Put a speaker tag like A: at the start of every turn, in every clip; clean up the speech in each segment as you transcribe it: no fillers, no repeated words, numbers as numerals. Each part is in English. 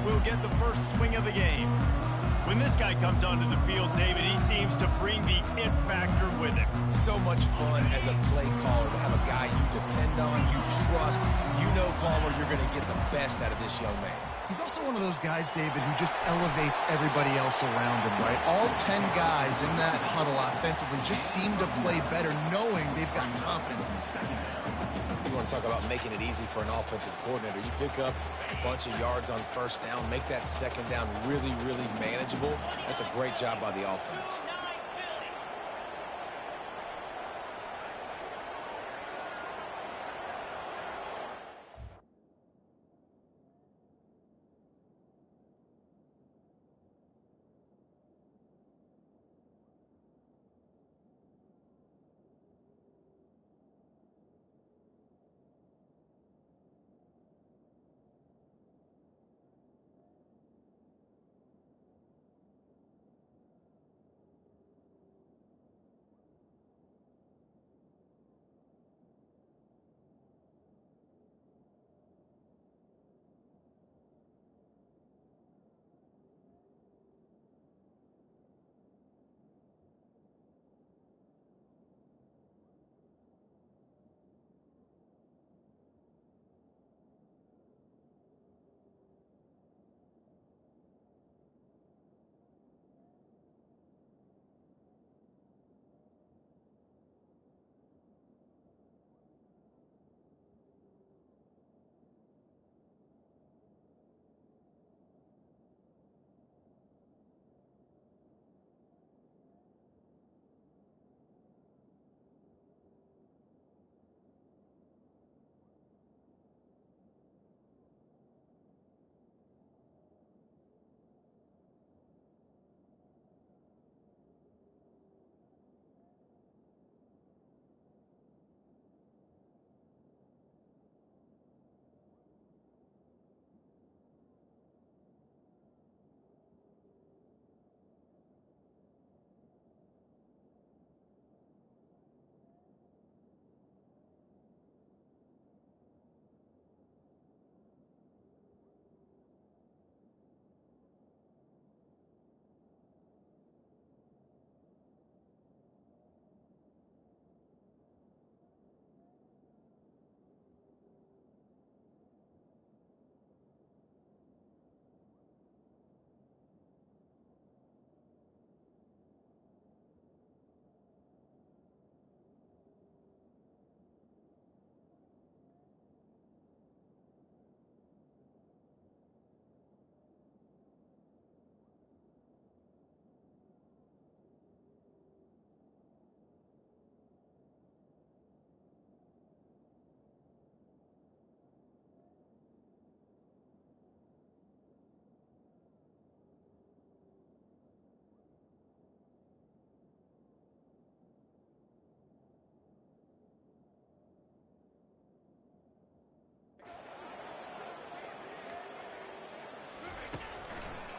A: will get the first swing of the game. When this guy comes onto the field, David, he seems to bring the it factor with him.
B: So much fun as a play caller to have a guy you depend on, you trust. You know, Palmer, you're going to get the best out of this young man.
C: He's also one of those guys, David, who just elevates everybody else around him, right? All 10 guys in that huddle offensively just seem to play better knowing they've got confidence in this guy.
B: You want to talk about making it easy for an offensive coordinator. You pick up a bunch of yards on first down, make that second down really, really manageable. That's a great job by the offense.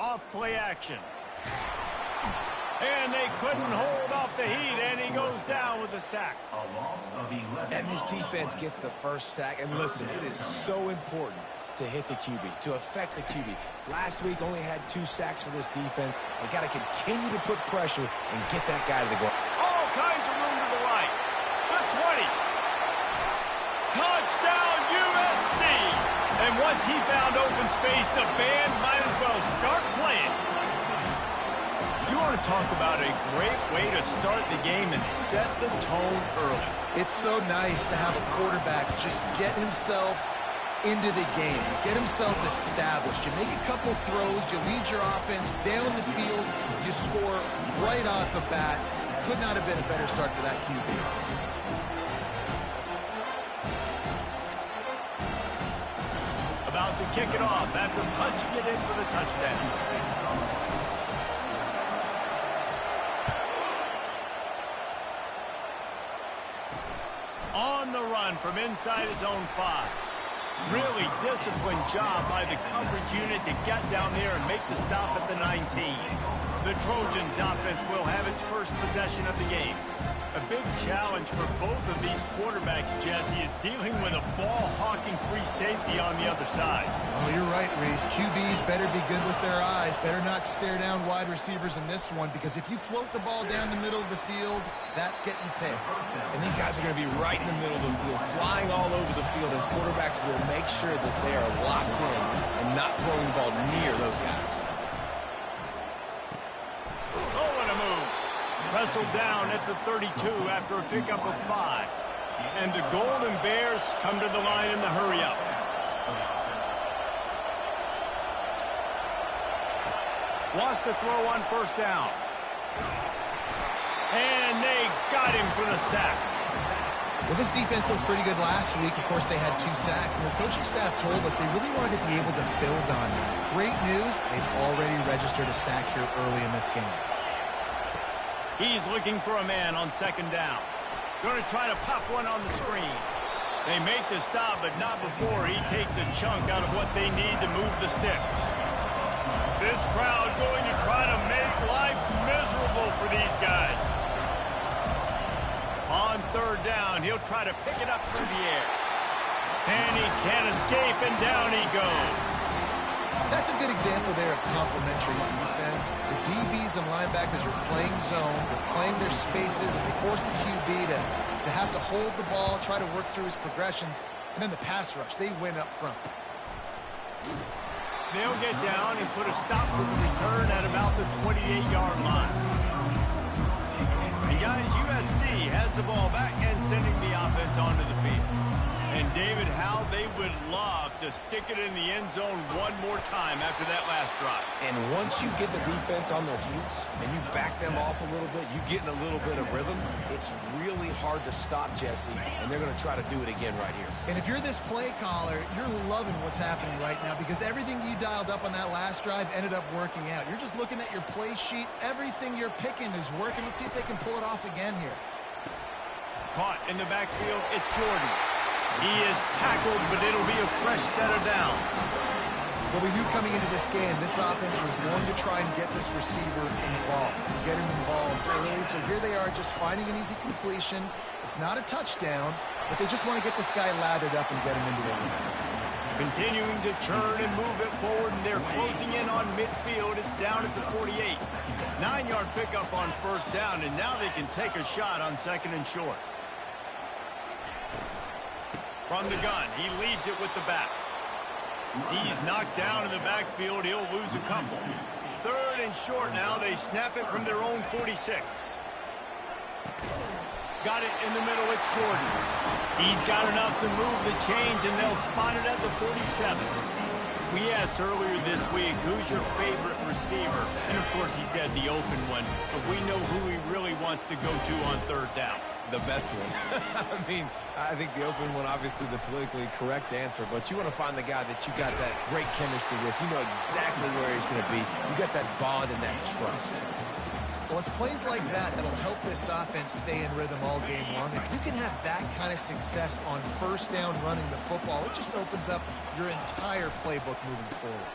A: Off play action. And they couldn't hold off the heat, and he goes down with a sack.
B: And this defense gets the first sack. And listen, it is so important to hit the QB, to affect the QB. Last week only had 2 sacks for this defense. They got to continue to put pressure and get that guy to the goal.
A: All kinds of room to the right. The 20. Touchdown, USC. And once he found open space, the band might as well start playing. You want to talk about a great way to start the game and set the tone early.
C: It's so nice to have a quarterback just get himself into the game, get himself established. You make a couple throws, you lead your offense down the field, you score right off the bat. Could not have been a better start for that QB.
A: About to kick it off after punching it in for the touchdown. On the run from inside his own 5. Really disciplined job by the coverage unit to get down there and make the stop at the 19. The Trojans offense will have its first possession of the game. A big challenge for both of these quarterbacks, Jesse, is dealing with a ball-hawking free safety on the other side.
C: Oh, you're right, Reese. QBs better be good with their eyes. Better not stare down wide receivers in this one, because if you float the ball down the middle of the field, that's getting picked.
B: And these guys are going to be right in the middle of the field, flying all over the field, and quarterbacks will make sure that they are locked in and not throwing the ball near those guys.
A: Oh, what a move. Wrestled down at the 32 after a pickup of 5. And the Golden Bears come to the line in the hurry-up. Wants to throw on first down. And they got him for the sack.
C: Well, this defense looked pretty good last week. Of course, they had 2 sacks, and the coaching staff told us they really wanted to be able to build on it. Great news, they've already registered a sack here early in this game.
A: He's looking for a man on second down. Going to try to pop one on the screen. They make the stop, but not before he takes a chunk out of what they need to move the sticks. This crowd going to try to make life miserable for these guys. On third down, he'll try to pick it up through the air. And he can't escape, and down he goes.
C: That's a good example there of complementary defense. The DBs and linebackers are playing zone, they're playing their spaces, and they force the QB to have to hold the ball, try to work through his progressions, and then the pass rush, they win up front.
A: They'll get down and put a stop for the return at about the 28-yard line. And guys, USC has the ball back and sending the offense onto the field. And David, how they would love to stick it in the end zone one more time after that last drive.
B: And once you get the defense on their heels and you back them off a little bit, you get in a little bit of rhythm, it's really hard to stop, Jesse, and they're going to try to do it again right here.
C: And if you're this play caller, you're loving what's happening right now, because everything you dialed up on that last drive ended up working out. You're just looking at your play sheet. Everything you're picking is working. Let's see if they can pull it off again here.
A: Caught in the backfield, it's Jordan. He is tackled, but it'll be a fresh set of downs.
C: Well, we knew coming into this game, this offense was going to try and get this receiver involved, get him involved early. So here they are just finding an easy completion. It's not a touchdown, but they just want to get this guy lathered up and get him into the game.
A: Continuing to churn and move it forward, and they're closing in on midfield. It's down at the 48. 9-yard pickup on first down, and now they can take a shot on second and short. From the gun, he leaves it with the back. He's knocked down in the backfield. He'll lose a couple. Third and short now. They snap it from their own 46. Got it in the middle. It's Jordan. He's got enough to move the chains, and they'll spot it at the 47. We asked earlier this week, who's your favorite receiver? And, of course, he said the open one. But we know who he really wants to go to on third down.
B: The best one. I mean, I think the open one, obviously the politically correct answer, but you want to find the guy that you got that great chemistry with. You know exactly where he's going to be. You got that bond and that trust.
C: Well, it's plays like that that'll help this offense stay in rhythm all game long. If you can have that kind of success on first down running the football, it just opens up your entire playbook moving forward.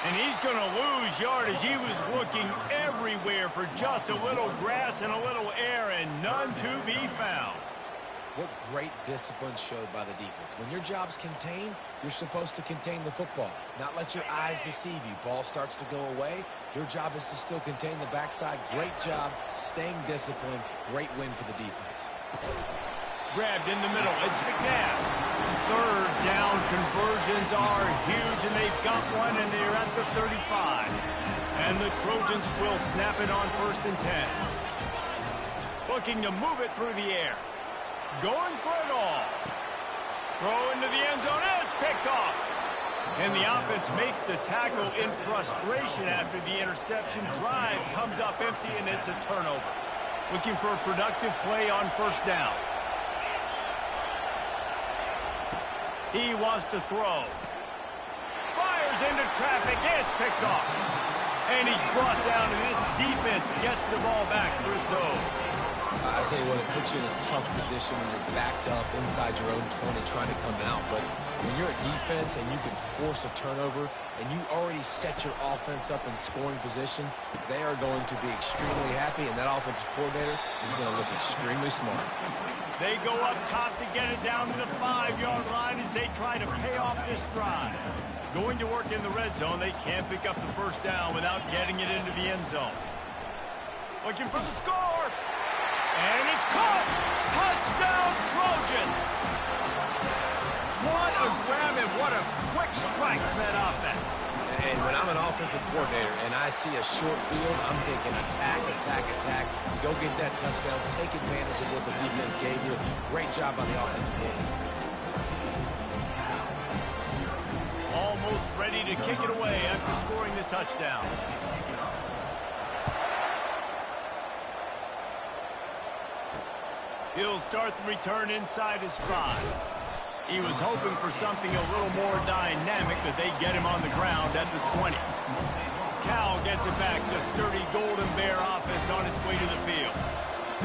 A: And he's going to lose yardage. He was looking everywhere for just a little grass and a little air, and none to be found.
B: What great discipline showed by the defense. When your job's contained, you're supposed to contain the football, not let your eyes deceive you. Ball starts to go away. Your job is to still contain the backside. Great job staying disciplined. Great win for the defense.
A: Grabbed in the middle. It's McNabb. Third down conversions are huge, and they've got one, and they're at the 35. And the Trojans will snap it on first and 10. Looking to move it through the air. Going for it all. Throw into the end zone, and it's picked off. And the offense makes the tackle in frustration after the interception. Drive comes up empty, and it's a turnover. Looking for a productive play on first down. He wants to throw. Fires into traffic. It's picked off. And he's brought down, and this defense gets the ball back for its own.
B: I tell you what, it puts you in a tough position when you're backed up inside your own 20 trying to come out. But when you're at defense and you can force a turnover and you already set your offense up in scoring position, they are going to be extremely happy, and that offensive coordinator is going to look extremely smart.
A: They go up top to get it down to the 5-yard line as they try to pay off this drive. Going to work in the red zone, they can't pick up the first down without getting it into the end zone. Looking for the score. And it's caught! Touchdown, Trojans! What a grab and what a quick strike from that offense.
B: And when I'm an offensive coordinator and I see a short field, I'm thinking attack, attack, attack. Go get that touchdown. Take advantage of what the defense gave you. Great job by the offensive coordinator.
A: Almost ready to kick it away after scoring the touchdown. He'll start the return inside his 5. He was hoping for something a little more dynamic, but they get him on the ground at the 20. Cal gets it back. The sturdy Golden Bear offense on its way to the field.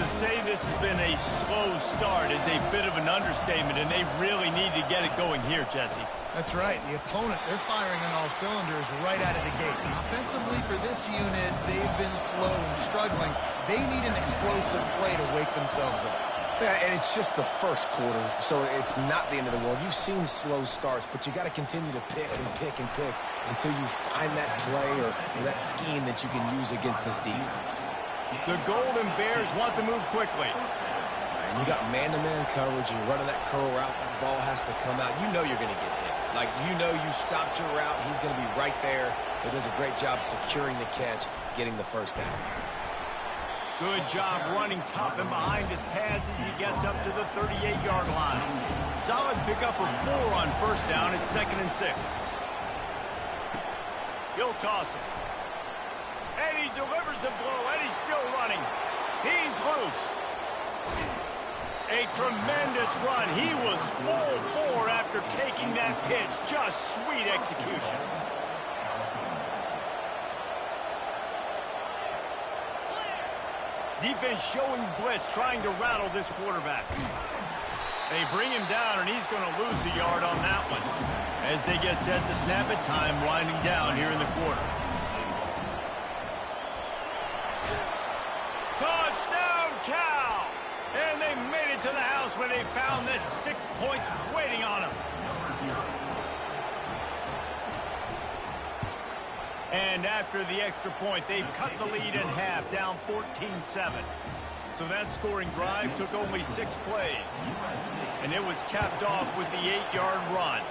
A: To say this has been a slow start is a bit of an understatement, and they really need to get it going here, Jesse.
C: That's right. The opponent, they're firing on all cylinders right out of the gate. Offensively, for this unit, they've been slow and struggling. They need an explosive play to wake themselves up.
B: Yeah, and it's just the first quarter, so it's not the end of the world. You've seen slow starts, but you got to continue to pick and pick and pick until you find that play or that scheme that you can use against this defense.
A: The Golden Bears want to move quickly.
B: And you got man-to-man coverage. You're running that curl route. That ball has to come out. You know you're going to get hit. Like, you know you stopped your route. He's going to be right there. But does a great job securing the catch, getting the first down.
A: Good job running tough and behind his pads as he gets up to the 38-yard line. Solid pickup of 4 on first down. It's 2nd and 6. He'll toss it. And he delivers the blow, and he's still running. He's loose. A tremendous run. He was full bore after taking that pitch. Just sweet execution. Defense showing blitz, trying to rattle this quarterback. They bring him down, and he's going to lose a yard on that one. As they get set to snap it, time winding down here in the quarter. Touchdown, Cal! And they made it to the house when they found that 6 points waiting on them. And after the extra point, they've cut the lead in half, down 14-7. So that scoring drive took only 6 plays. And it was capped off with the 8-yard run.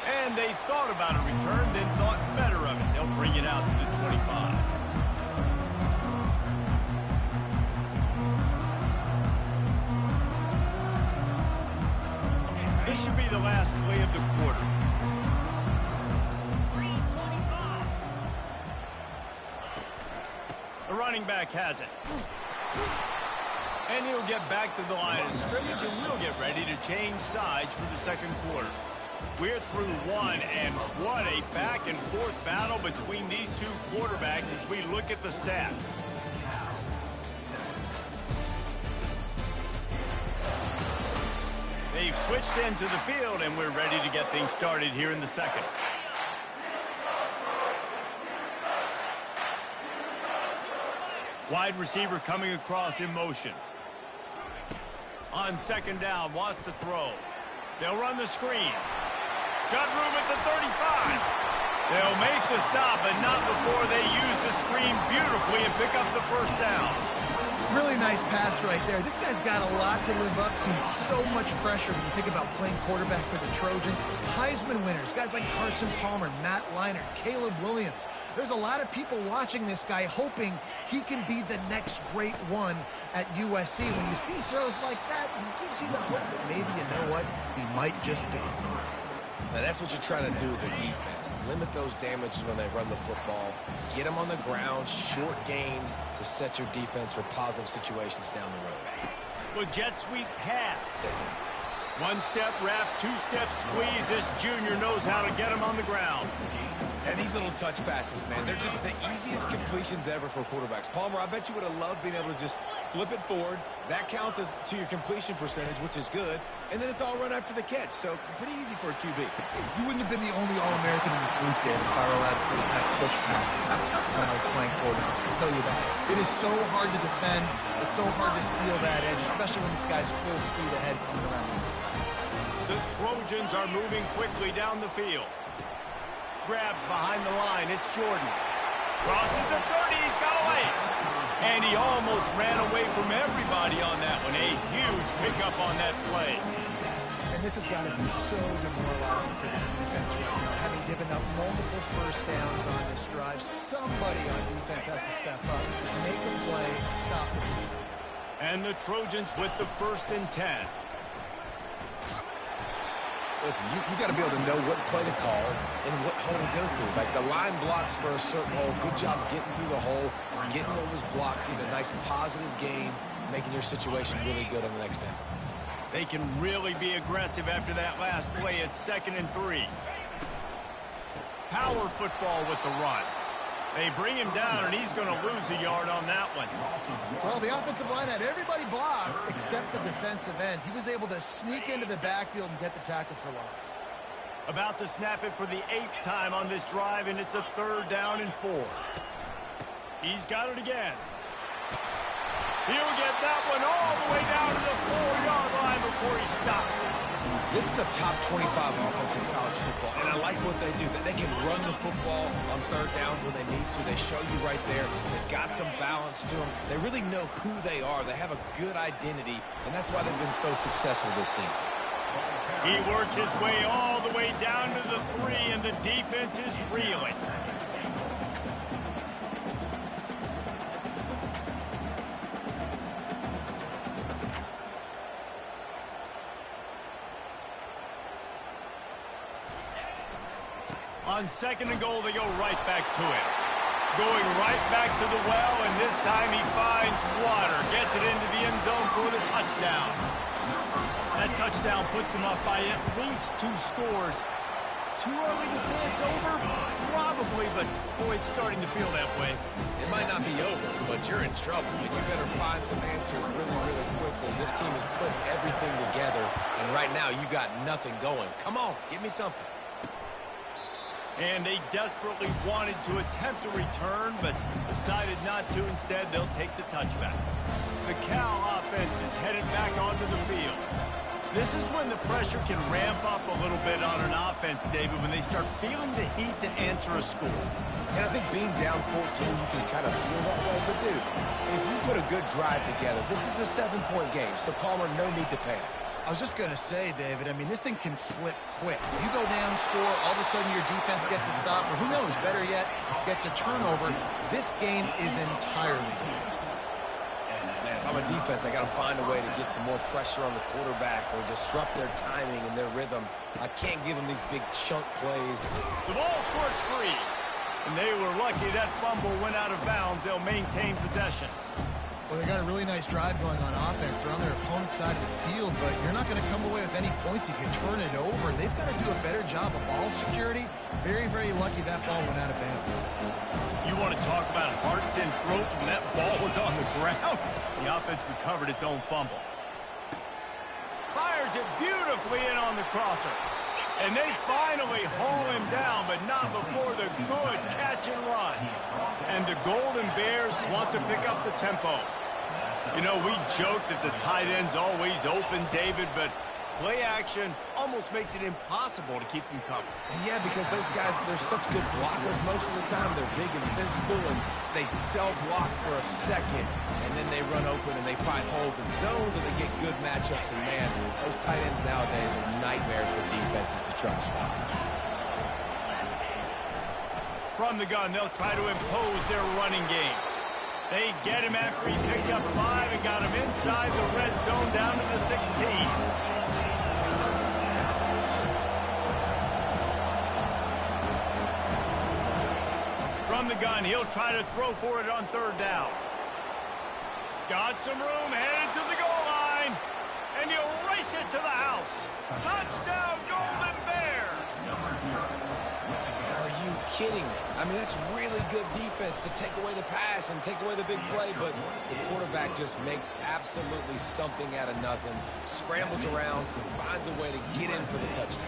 A: And they thought about a return, then thought better of it. They'll bring it out to the 25. This should be the last play of the quarter. The running back has it. And he'll get back to the line of scrimmage, and we'll get ready to change sides for the second quarter. We're through one, and what a back-and-forth battle between these two quarterbacks as we look at the stats. They've switched into the field, and we're ready to get things started here in the second. Wide receiver coming across in motion. On second down, wants to throw. They'll run the screen. Got room at the 35. They'll make the stop, but not before they use the screen beautifully and pick up the first down.
C: Really nice pass right there. This guy's got a lot to live up to. So much pressure when you think about playing quarterback for the Trojans. Heisman winners, guys like Carson Palmer, Matt Leinart, Caleb Williams. There's a lot of people watching this guy hoping he can be the next great one at USC. When you see throws like that, it gives you the hope that maybe, you know what, he might just be.
B: Now, that's what you're trying to do as a defense. Limit those damages when they run the football. Get them on the ground, short gains to set your defense for positive situations down the road.
A: Well, jet sweep pass. One-step wrap, two-step squeeze. This junior knows how to get him on the ground.
B: And these little touch passes, man, they're just the easiest completions ever for quarterbacks. Palmer, I bet you would have loved being able to just flip it forward. That counts as to your completion percentage, which is good. And then it's all run after the catch, so pretty easy for a QB.
C: You wouldn't have been the only All-American in this booth, Dave, if I were allowed to play that push passes when I was playing quarterback. I'll tell you that. It is so hard to defend. It's so hard to seal that edge, especially when this guy's full speed ahead coming around the inside.
A: The Trojans are moving quickly down the field. Grabbed behind the line, it's Jordan. Crosses the 30, he's got away. And he almost ran away from everybody on that one. A huge pickup on that play.
D: And this has got to be so demoralizing for this defense right now. Having given up multiple first downs on this drive, somebody on defense has to step up, make a play, stop the beat.
A: And the Trojans with the 1st and 10.
B: Listen, you got to be able to know what play to call and what hole to go through. Like the line blocks for a certain hole. Good job getting through the hole, getting what was blocked, getting a nice positive gain, making your situation really good on the next down.
A: They can really be aggressive after that last play at 2nd and 3. Power football with the run. They bring him down, and he's going to lose a yard on that one.
D: Well, the offensive line had everybody blocked except the defensive end. He was able to sneak into the backfield and get the tackle for loss.
A: About to snap it for the 8th time on this drive, and it's a 3rd down and 4. He's got it again. He'll get that one all the way down to the 4-yard line before he stopped.
B: This is a top 25 offense in college football, and I like what they do. They can run the football on 3rd downs when they need to. They show you right there. They've got some balance to them. They really know who they are. They have a good identity, and that's why they've been so successful this season.
A: He works his way all the way down to the 3, and the defense is reeling. On 2nd and goal, they go right back to it. Going right back to the well, and this time he finds water. Gets it into the end zone for the touchdown. That touchdown puts them up by at least 2 scores. Too early to say it's over? Probably, but boy, it's starting to feel that way.
B: It might not be over, but you're in trouble, and you better find some answers really, really quickly. This team has put everything together, and right now you got nothing going. Come on, give me something.
A: And they desperately wanted to attempt a return, but decided not to. Instead, they'll take the touchback. The Cal offense is headed back onto the field. This is when the pressure can ramp up a little bit on an offense, David, when they start feeling the heat to answer a score.
B: And I think being down 14, you can kind of feel that way. But, dude, if you put a good drive together, this is a 7-point game, so Palmer, no need to panic.
D: I was just going to say, David, I mean, this thing can flip quick. You go down, score, all of a sudden your defense gets a stop, or who knows, better yet, gets a turnover. This game is entirely different.
B: Man, if I'm a defense, I got to find a way to get some more pressure on the quarterback or disrupt their timing and their rhythm. I can't give them these big chunk plays.
A: The ball squirts free, and they were lucky that fumble went out of bounds. They'll maintain possession.
D: Well, they got a really nice drive going on offense. They're on their opponent's side of the field, but you're not going to come away with any points if you turn it over. They've got to do a better job of ball security. Very, very lucky that ball went out of bounds.
A: You want to talk about hearts and throats when that ball was on the ground? The offense recovered its own fumble. Fires it beautifully in on the crosser. And they finally haul him down, but not before the good catch and run. And the Golden Bears want to pick up the tempo. You know, we joke that the tight end's always open, David, but play action almost makes it impossible to keep them covered.
B: And yeah, because those guys, they're such good blockers most of the time. They're big and physical, and they self-block for a second, and then they run open and they find holes in zones, and they get good matchups. And, man, those tight ends nowadays are nightmares for defenses to try to stop.
A: From the gun, they'll try to impose their running game. They get him after he picked up 5 and got him inside the red zone down to the 16. From the gun, he'll try to throw for it on 3rd down. Got some room, headed to the goal line, and he'll race takes it to the house. Touchdown, Golden Bears!
B: Are you kidding me? I mean, that's really good defense to take away the pass and take away the big play, but the quarterback just makes absolutely something out of nothing, scrambles around, finds a way to get in for the touchdown.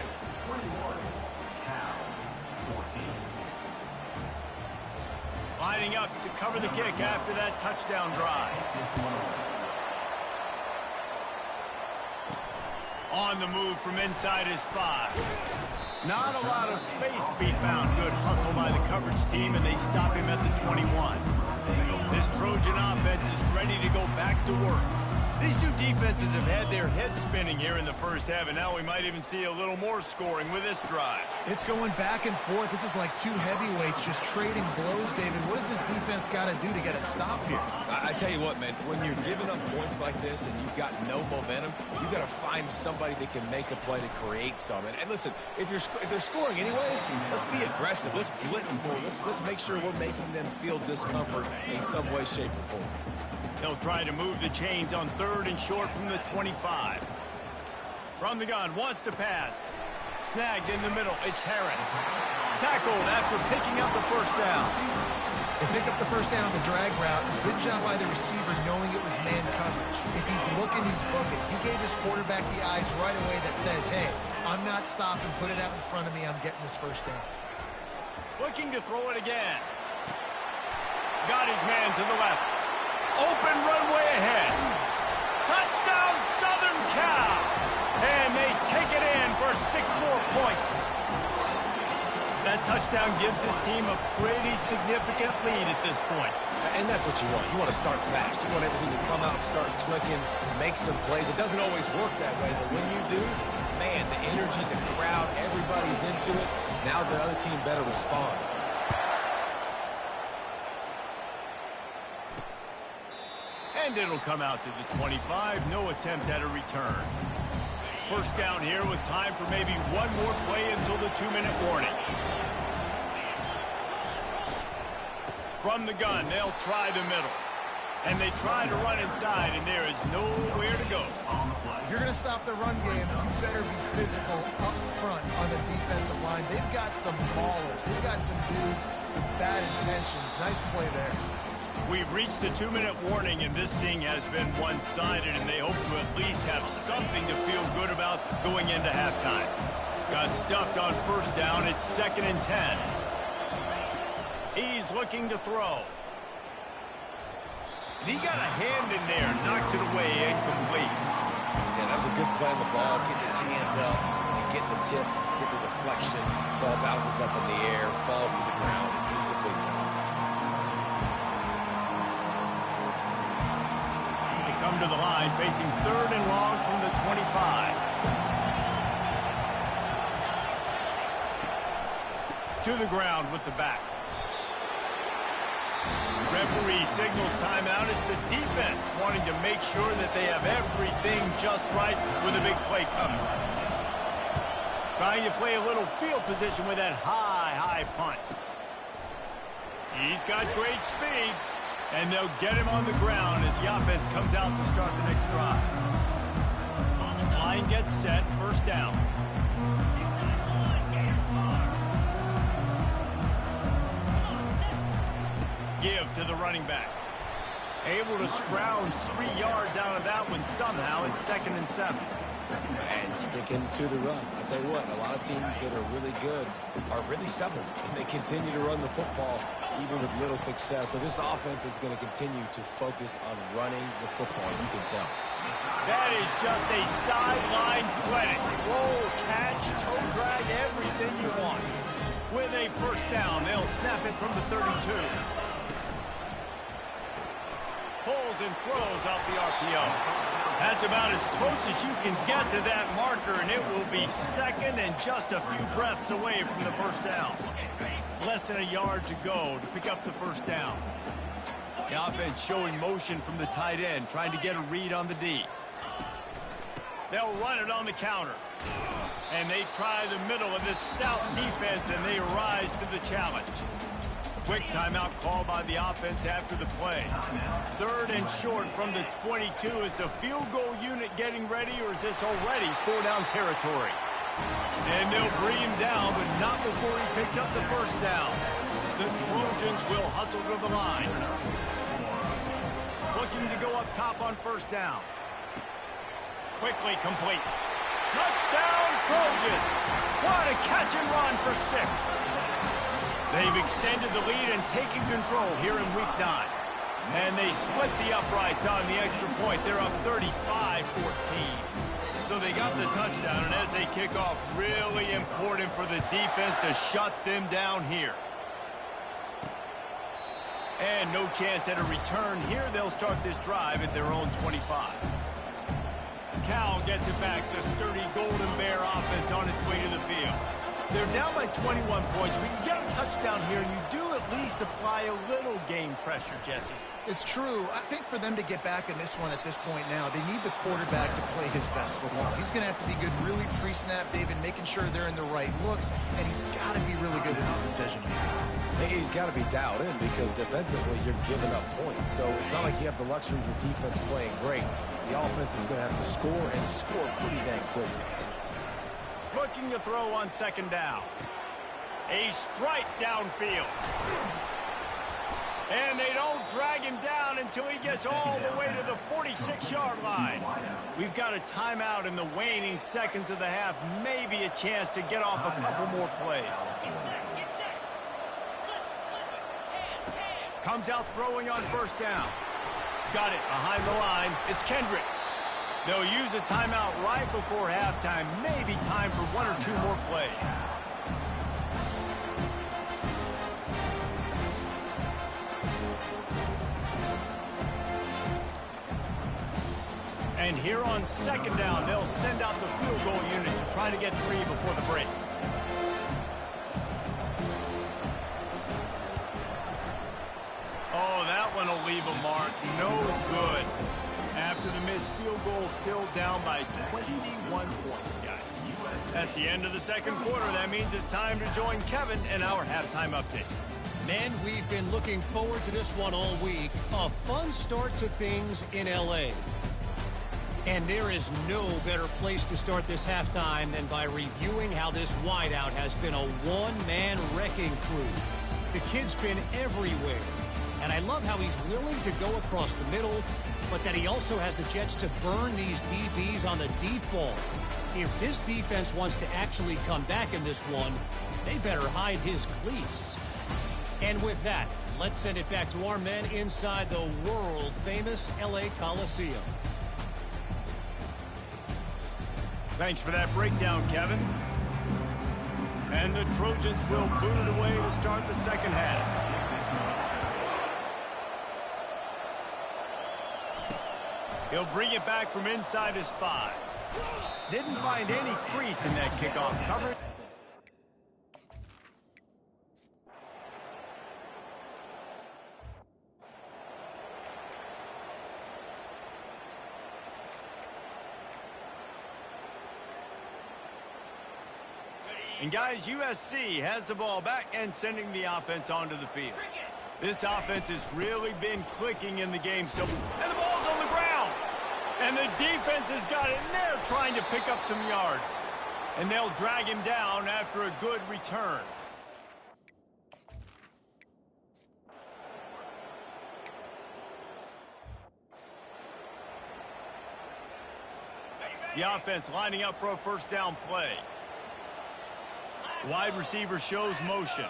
A: Lining up to cover the kick after that touchdown drive. On the move from inside his 5. Not a lot of space to be found. Good hustle by the coverage team, and they stop him at the 21. This Trojan offense is ready to go back to work. These two defenses have had their heads spinning here in the first half, and now we might even see a little more scoring with this drive.
D: It's going back and forth. This is like two heavyweights just trading blows, David. What does this defense got to do to get a stop here?
B: I tell you what, man, when you're giving up points like this and you've got no momentum, you've got to find somebody that can make a play to create some. And listen, if they're scoring anyways, let's be aggressive. Let's blitz more. Let's make sure we're making them feel discomfort in some way, shape, or form.
A: They'll try to move the chains on 3rd and short from the 25. From the gun, wants to pass. Snagged in the middle, it's Harris. Tackled after picking up the first down.
D: They pick up the first down on the drag route. Good job by the receiver knowing it was man coverage. If he's looking, he's booking. He gave his quarterback the eyes right away that says, hey, I'm not stopping. Put it out in front of me. I'm getting this first down.
A: Looking to throw it again. Got his man to the left. Open runway ahead. Touchdown, Southern Cal. And they take it in for 6 more points. That touchdown gives his team a pretty significant lead at this point.
B: And that's what you want. You want to start fast. You want everything to come out and start clicking, make some plays. It doesn't always work that way, but when you do, man, the energy, the crowd, everybody's into it. Now the other team better respond.
A: And it'll come out to the 25. No attempt at a return. First down here with time for maybe one more play until the 2-minute warning. From the gun, they'll try the middle. And they try to run inside, and there is nowhere to go.
D: If you're going to stop the run game, you better be physical up front on the defensive line. They've got some ballers. They've got some dudes with bad intentions. Nice play there.
A: We've reached the 2-minute warning, and this thing has been one-sided, and they hope to at least have something to feel good about going into halftime. Got stuffed on first down. It's 2nd and 10. He's looking to throw. And he got a hand in there, knocks it away, incomplete.
B: Yeah, that was a good play on the ball, getting his hand up and getting the tip, getting the deflection. Ball bounces up in the air, falls to the ground, incomplete pass.
A: They come to the line, facing 3rd and long from the 25. To the ground with the back. Referee signals timeout. It's the defense wanting to make sure that they have everything just right with a big play coming. Trying to play a little field position with that high punt. He's got great speed, and they'll get him on the ground as the offense comes out to start the next drive. Line gets set, first down. Give to the running back. Able to scrounge 3 yards out of that one somehow. It's 2nd and 7.
B: And sticking to the run. I'll tell you what, a lot of teams that are really good are really stubborn, and they continue to run the football even with little success. So this offense is going to continue to focus on running the football. You can tell.
A: That is just a sideline clinic. Roll, catch, toe drag, everything you want. With a first down, they'll snap it from the 32. Pulls and throws off the RPO. That's about as close as you can get to that marker, and it will be 2nd and just a few breaths away from the first down. Less than a yard to go to pick up the first down. The offense showing motion from the tight end, trying to get a read on the D. They'll run it on the counter. And they try the middle of this stout defense, and they rise to the challenge. Quick timeout call by the offense after the play. 3rd and short from the 22. Is the field goal unit getting ready, or is this already 4-down territory? And they'll bring him down, but not before he picks up the 1st down. The Trojans will hustle to the line. Looking to go up top on 1st down. Quickly complete. Touchdown, Trojans! What a catch and run for 6. They've extended the lead and taken control here in Week 9. And they split the uprights on the extra point. They're up 35-14. So they got the touchdown, and as they kick off, really important for the defense to shut them down here. And no chance at a return here. They'll start this drive at their own 25. Cal gets it back. The sturdy Golden Bear offense on its way to the field. They're down by 21 points, but you get a touchdown here, and you do at least apply a little game pressure, Jesse.
D: It's true. I think for them to get back in this one at this point now, they need the quarterback to play his best football. He's going to have to be good really pre-snap, David, making sure they're in the right looks, and he's got to be really good with his decision making.
B: He's got to be dialed in because defensively you're giving up points. So it's not like you have the luxury of your defense playing great. The offense is going to have to score and score pretty dang quickly.
A: Looking to throw on 2nd down. A strike downfield. And they don't drag him down until he gets all the way to the 46-yard line. We've got a timeout in the waning seconds of the half. Maybe a chance to get off a couple more plays. Comes out throwing on 1st down. Got it behind the line. It's Kendricks. They'll use a timeout right before halftime. Maybe time for 1 or 2 more plays. And here on 2nd down, they'll send out the field goal unit to try to get 3 before the break. Oh, that one will leave a mark. No good. After the missed field goal, still down by 21 points, guys. That's the end of the 2nd quarter. That means it's time to join Kevin in our halftime update.
E: Men, we've been looking forward to this one all week. A fun start to things in L.A. And there is no better place to start this halftime than by reviewing how this wideout has been a one-man wrecking crew. The kid's been everywhere. And I love how he's willing to go across the middle, but that he also has the jets to burn these DBs on the deep ball. If this defense wants to actually come back in this one, they better hide his cleats. And with that, let's send it back to our men inside the world-famous L.A. Coliseum.
A: Thanks for that breakdown, Kevin. And the Trojans will boot it away to start the 2nd half. He'll bring it back from inside his 5. Didn't find any crease in that kickoff coverage. And guys, USC has the ball back and sending the offense onto the field. This offense has really been clicking in the game. And the ball's on the ground. And the defense has got it, and they're trying to pick up some yards. And they'll drag him down after a good return. The offense lining up for a 1st down play. Wide receiver shows motion.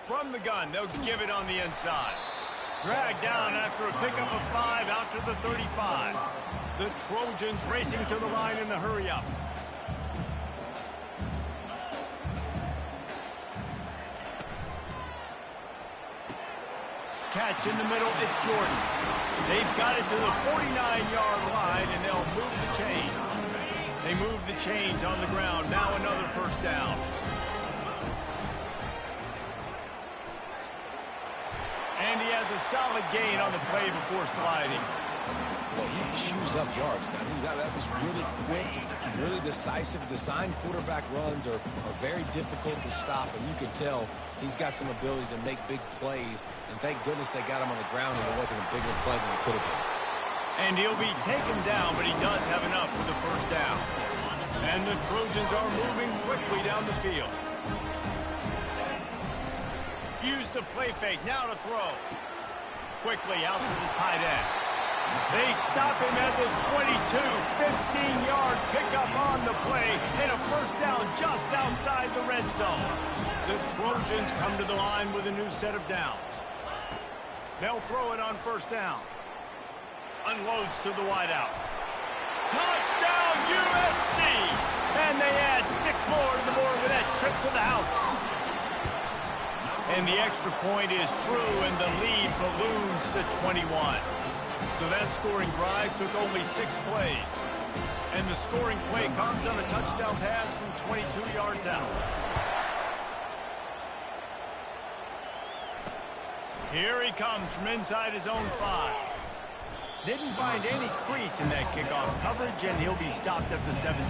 A: From the gun, they'll give it on the inside. Dragged down after a pickup of 5 out to the 35. The Trojans racing to the line in the hurry-up. Catch in the middle, it's Jordan. They've got it to the 49-yard line, and they'll move the chains. They move the chains on the ground. Now another 1st down. And he has a solid gain on the play before sliding.
B: Well, he chews up yards. I mean, that was really quick, really decisive. Design quarterback runs are very difficult to stop, and you can tell he's got some ability to make big plays. And thank goodness they got him on the ground and it wasn't a bigger play than it could have been.
A: And he'll be taken down, but he does have enough for the first down. And the Trojans are moving quickly down the field. Use the play fake, now to throw. Quickly out to the tight end. They stop him at the 22, 15-yard pickup on the play, and a first down just outside the red zone. The Trojans come to the line with a new set of downs. They'll throw it on first down. Unloads to the wideout. Touchdown, USC! And they add 6 more to the board with that trip to the house. And the extra point is true, and the lead balloons to 21. So that scoring drive took only 6 plays. And the scoring play comes on a touchdown pass from 22 yards out. Here he comes from inside his own 5. Didn't find any crease in that kickoff coverage, and he'll be stopped at the 17.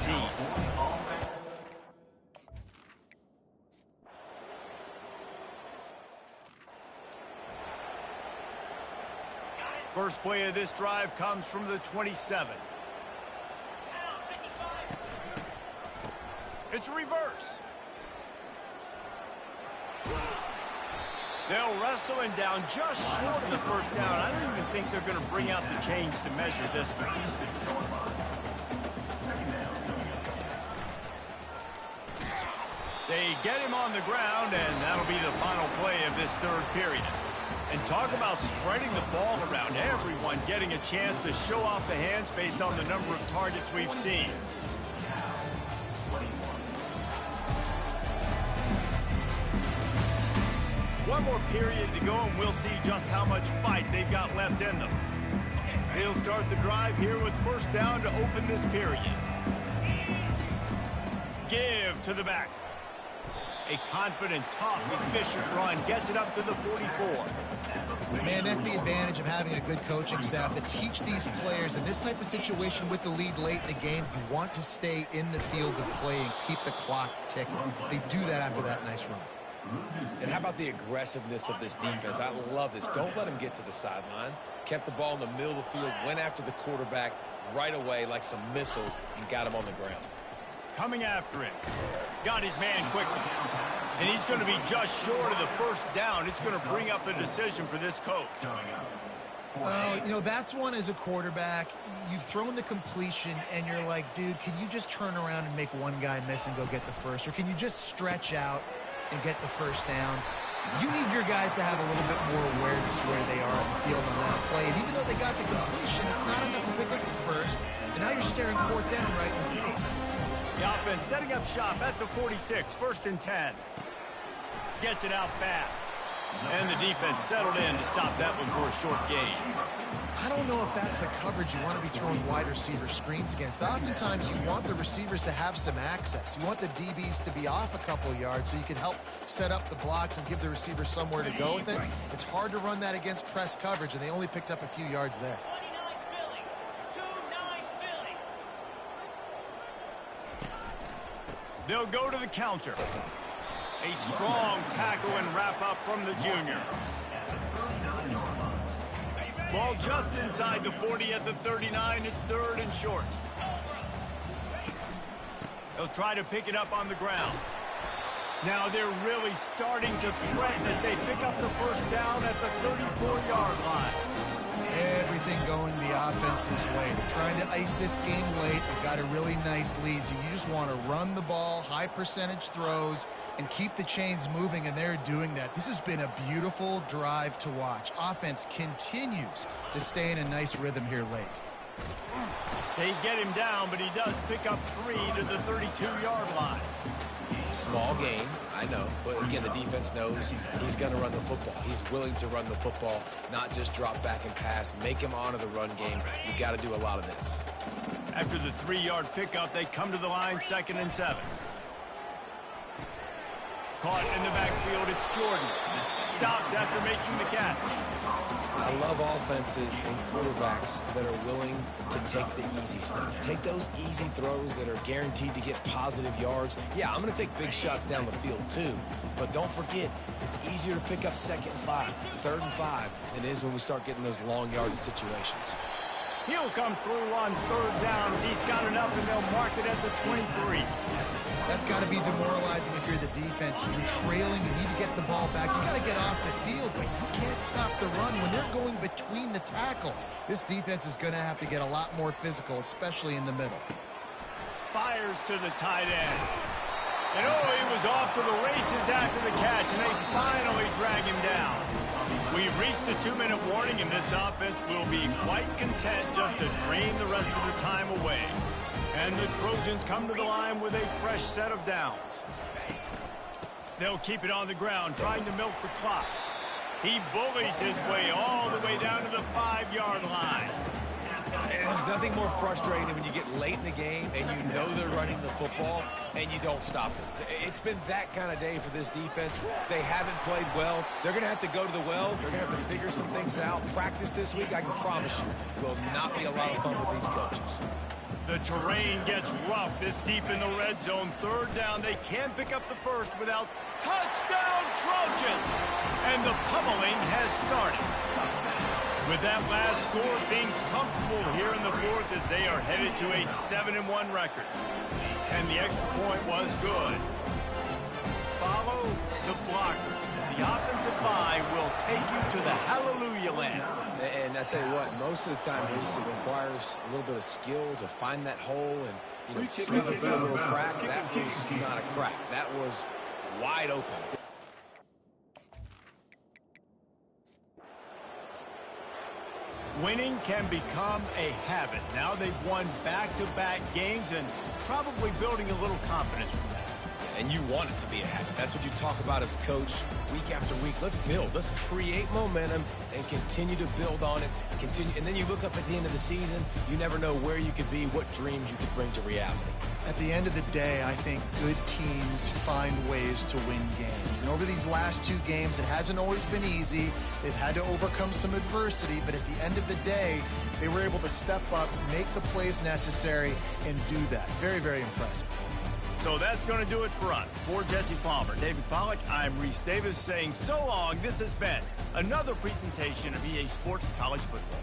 A: First play of this drive comes from the 27. It's a reverse. They'll wrestle him down just short of the first down. I don't even think they're going to bring out the chains to measure this one. They get him on the ground, and that'll be the final play of this third period. And talk about spreading the ball around, everyone getting a chance to show off the hands based on the number of targets we've seen. One more period to go, and we'll see just how much fight they've got left in them. They'll start the drive here with first down to open this period. Give to the back. A confident, tough, efficient run gets it up to the 44.
D: Man, that's the advantage of having a good coaching staff to teach these players in this type of situation with the lead late in the game. You want to stay in the field of play and keep the clock ticking. They do that after that nice run.
B: And how about the aggressiveness of this defense? I love this. Don't let him get to the sideline. Kept the ball in the middle of the field, went after the quarterback right away like some missiles, and got him on the ground.
A: Coming after him. Got his man quickly. And he's going to be just short of the first down. It's going to bring up a decision for this coach.
D: You know, that's one as a quarterback. You've thrown the completion, and you're like, dude, can you just turn around and make one guy miss and go get the first? Or can you just stretch out and get the first down? You need your guys to have a little bit more awareness where they are on the field on that play. And even though they got the completion, it's not enough to pick up the first. And now you're staring fourth down right in the face.
A: The offense setting up shop at the 46, first and 10. Gets it out fast. And the defense settled in to stop that one for a short gain.
D: I don't know if that's the coverage you want to be throwing wide receiver screens against. Oftentimes, you want the receivers to have some access. You want the DBs to be off a couple of yards so you can help set up the blocks and give the receiver somewhere to go with it. It's hard to run that against press coverage, and they only picked up a few yards there.
A: They'll go to the counter. A strong tackle and wrap up from the junior. Ball just inside the 40 at the 39. It's third and short. They'll try to pick it up on the ground. Now they're really starting to threaten as they pick up the first down at the 34-yard line.
D: Everything going the offense's way. They're trying to ice this game late. They've got a really nice lead, so you just want to run the ball, high percentage throws, and keep the chains moving, and they're doing that. This has been a beautiful drive to watch. Offense continues to stay in a nice rhythm here late.
A: They get him down, but he does pick up 3 to the 32-yard line.
B: Small gain, I know, but again, the defense knows he's going to run the football. He's willing to run the football, not just drop back and pass, make him honor the run game. You got to do a lot of this.
A: After the 3-yard pickup, they come to the line, 2nd and 7. Caught in the backfield, it's Jordan. Stopped after making the catch.
B: I love offenses and quarterbacks that are willing to take the easy stuff. Take those easy throws that are guaranteed to get positive yards. Yeah, I'm going to take big shots down the field too. But don't forget, it's easier to pick up 2nd and 5, 3rd and 5 than it is when we start getting those long yardage situations.
A: He'll come through on 3rd down as he's got enough, and they'll mark it at the 23.
D: That's got to be demoralizing if you're the defense. You're trailing, you need to get the ball back. You got to get off the field, but you can't stop the run when they're going between the tackles. This defense is going to have to get a lot more physical, especially in the middle.
A: Fires to the tight end. And he was off to the races after the catch, and they finally drag him down. We've reached the 2-minute warning, and this offense will be quite content just to drain the rest of the time away. And the Trojans come to the line with a fresh set of downs. They'll keep it on the ground, trying to milk the clock. He bullies his way all the way down to the 5-yard line.
B: There's nothing more frustrating than when you get late in the game and you know they're running the football and you don't stop it. It's been that kind of day for this defense. They haven't played well. They're going to have to go to the well. They're going to have to figure some things out. Practice this week, I can promise you, will not be a lot of fun with these coaches.
A: The terrain gets rough this deep in the red zone. 3rd down, they can't pick up the first without touchdown Trojans. And the pummeling has started. With that last score, things comfortable here in the 4th as they are headed to a 7-1 record. And the extra point was good. Follow the blockers. The offensive line will take you to the hallelujah land.
B: And I tell you what, most of the time, Reese, it requires a little bit of skill to find that hole and slither through a little crack. That was not a crack. That was wide open.
A: Winning can become a habit. Now they've won back-to-back games and probably building a little confidence from that.
B: And you want it to be a habit. That's what you talk about as a coach week after week. Let's build. Let's create momentum and continue to build on it. And then you look up at the end of the season, you never know where you could be, what dreams you could bring to reality.
D: At the end of the day, I think good teams find ways to win games. And over these last 2 games, it hasn't always been easy. They've had to overcome some adversity, but at the end of the day, they were able to step up, make the plays necessary, and do that. Very, very impressive.
A: So that's going to do it for us. For Jesse Palmer, David Pollack, I'm Reese Davis saying so long. This has been another presentation of EA Sports College Football.